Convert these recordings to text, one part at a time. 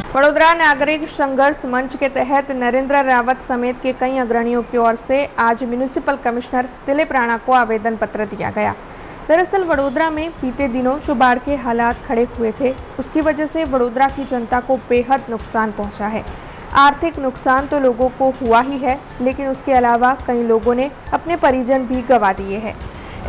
वडोदरा नागरिक संघर्ष मंच के तहत नरेंद्र रावत समेत के कई अग्रणियों की ओर से आज म्यूनिसिपल कमिश्नर दिलीप राणा को आवेदन पत्र दिया गया। दरअसल वडोदरा में बीते दिनों जो बाढ़ के हालात खड़े हुए थे, उसकी वजह से वडोदरा की जनता को बेहद नुकसान पहुंचा है। आर्थिक नुकसान तो लोगों को हुआ ही है, लेकिन उसके अलावा कई लोगों ने अपने परिजन भी गंवा दिए हैं।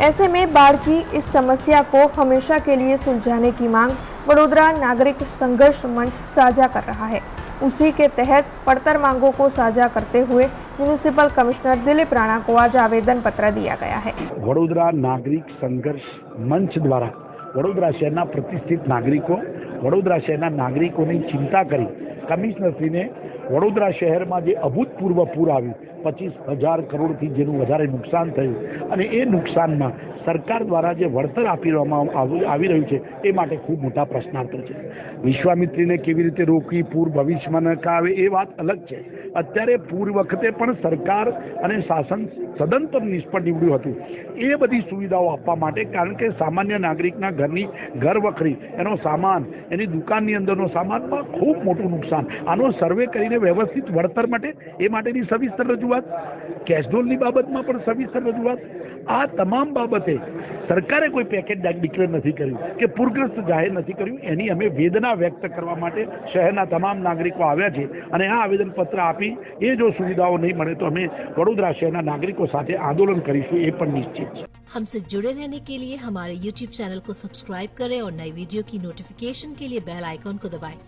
ऐसे में बाढ़ की इस समस्या को हमेशा के लिए सुलझाने की मांग वडोदरा नागरिक संघर्ष मंच साझा कर रहा है। उसी के तहत पड़तर मांगों को साझा करते हुए म्यूनिसिपल कमिश्नर दिलीप राणा को आज आवेदन पत्र दिया गया है। वडोदरा नागरिक संघर्ष मंच द्वारा वडोदरा शहर प्रतिष्ठित वडोदरा शहर नागरिकों की चिंता करी कमिश्नरश्रीने वडोदरा शहर में जो अभूतपूर्व पूर आव्યું 25,000 करोड़ थी जेનું વધારે નુકસાન થયું અને એ નુકસાનમાં સરકાર દ્વારા જે વળતર આપી રહ્યું છે એ માટે ખૂબ મોટા પ્રશ્નાર્થ છે। વિશ્વામિત્રીને કેવી રીતે રોકવી, પૂર ભવિષ્યમાં ન આવે એ વાત અલગ છે। અત્યારે પૂર વખતે પણ સરકાર અને શાસન સદંતર નિષ્ફળ નીવડ્યું હતું। એ બધી સુવિધાઓ આપવા માટે, કારણ કે સામાન્ય નાગરિકના ઘરની ઘર વખરી એનો સામાન, એની દુકાનની અંદરનો સામાનમાં ખૂબ મોટું નુકસાન, આનો સર્વે કરીને વ્યવસ્થિત વળતર માટે એ માટેની સવિસ્તર રજૂઆત, કેશડોલની બાબતમાં પણ સવિસ્તર રજૂઆત, આ તમામ બાબતે સરકારે કોઈ પેકેજ ડિક્લેર નથી કર્યું કે પૂરગ્રસ્ત જાહેર નથી કર્યું। એની અમે વેદના વ્યક્ત કરવા માટે શહેરના તમામ નાગરિકો આવ્યા છે અને આ આવેદન પત્ર આપી એ જો સુવિધાઓ નહીં મળે તો અમે વડોદરા શહેરના નાગરિકો સાથે આંદોलन કરીશું, એ પણ નિશ્ચિત છે। हमसे जुड़े रहने के लिए हमारे YouTube चैनल को सब्सक्राइब करें और नई वीडियो की नोटिफिकेशन के लिए बेल आइकॉन को दबाएं।